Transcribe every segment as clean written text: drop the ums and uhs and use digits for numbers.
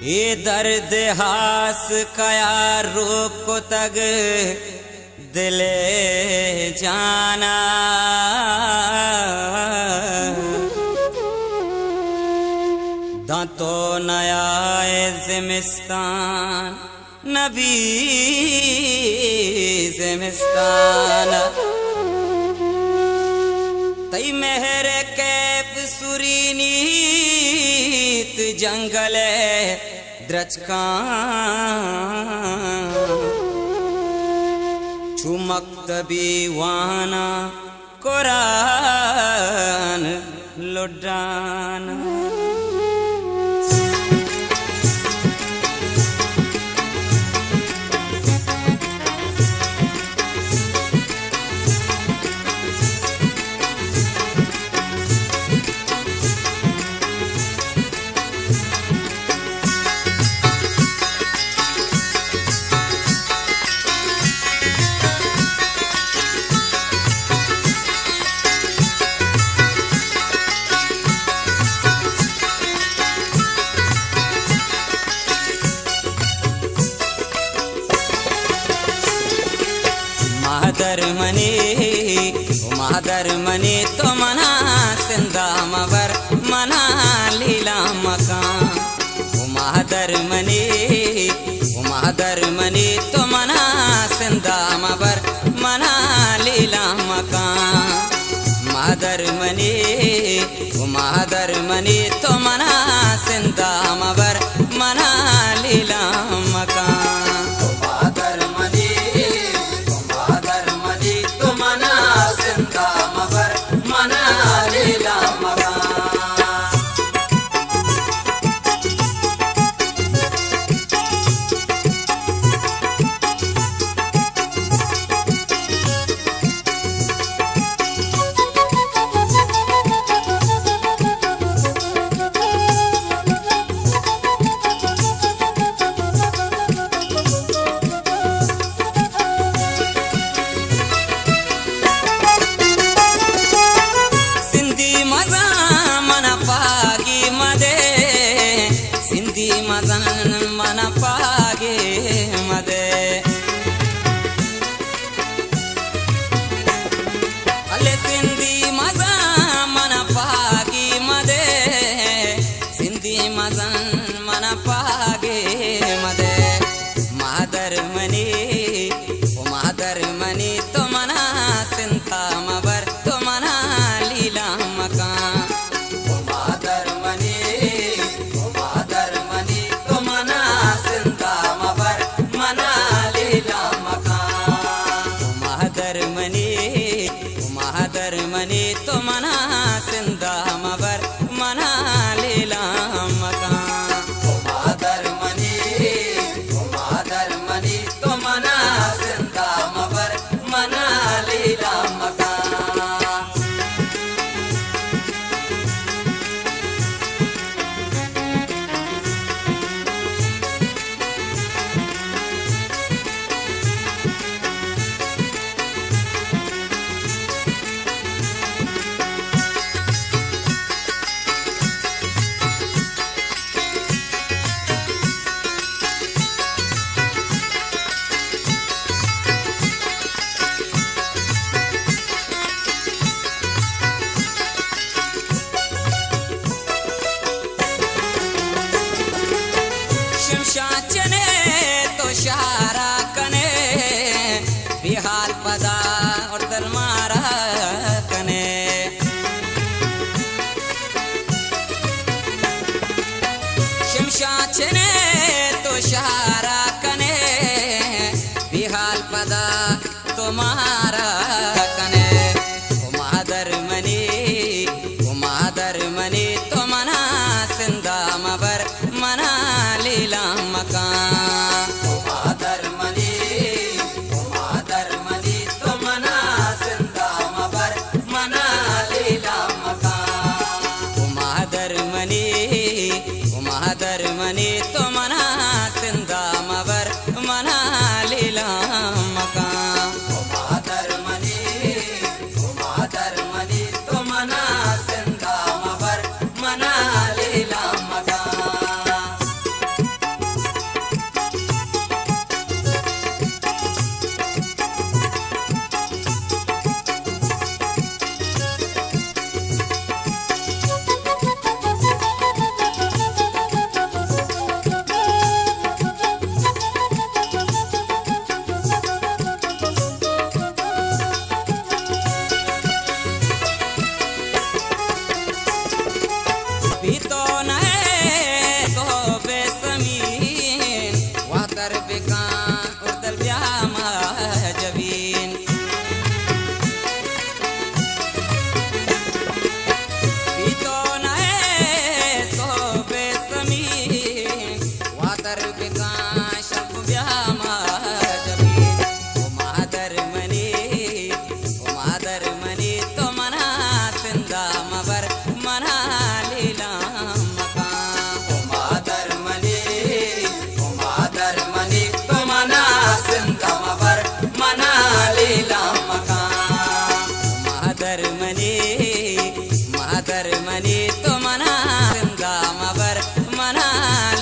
ये दर्द हास कया रोक को तग दिले जाना दांतो नया ज़िमिस्तान नबी ज़िमिस्तान तई मेहर कैप सुरीनीत जंगल द्रचका चुमक्तबी वाना कुरान लुडाना मादर मनी तो मना सिंदा मवर मना लीला मकान मादर मनी तो मना सिंदा मवर मना लीला मकान मादर मनी तो मना सिंदा मवर मना लीला मकान मन पागे मदे अले सिंधी मजा मन पागी मदे सिंधी मजन मन पागे मदे मादर मनी तो मना सिंता मबर तो मना लीला मकान मनी तो मना सिंदा मबर मना लीला मकान मादर मनी तो मना सिंदा मबर मना लीला मकान चने तो शारा कने बिहार पदा और दलमारा कने शिमशा चने तो शारा कने बिहार पदा तुम्हारा कने मादर मनी तो मना सिंदा मबर मना लीला मकान मादर मनी तो मना सिंदा मबर मना लीला मकान मादर मनी तो मना सिंदा मबर मना लीला मकान मादर मनी तो मना सिंदा मबर मना लीला मकान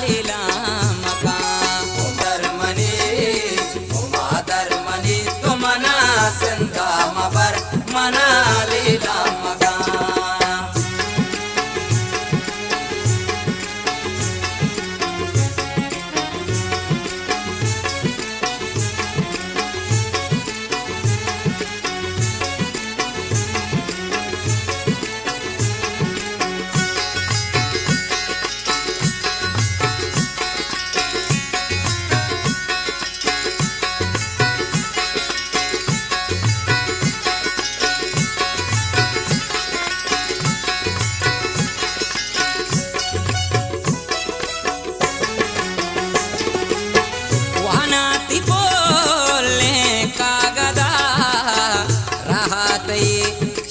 लीला मका धर्मनी तो मना सिंधा मबर मना लीला मका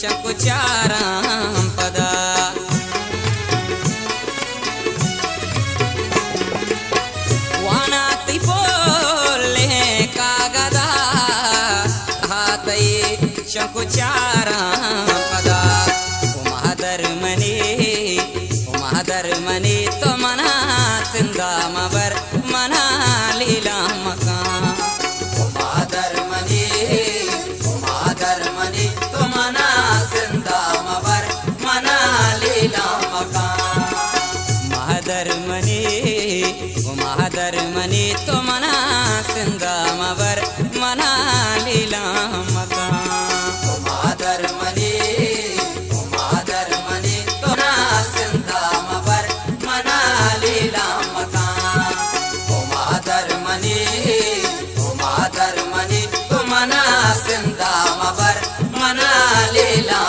शकुचाराम पदा वानाति बोले कागदा हातई शकुचाराम पदा उमाधर्मनी तो मना सिंधा मबर मना लीला मका उमाधर्मनी तो मना सिंधा मबर मना लीला मका महाधर्मनी तो मना सिंधा मबर मना लीला मका महाधर्मनी तो मना सिंधा मबर मना लीला मका महाधर्मनी तो मना सिंधा मबर मना लीला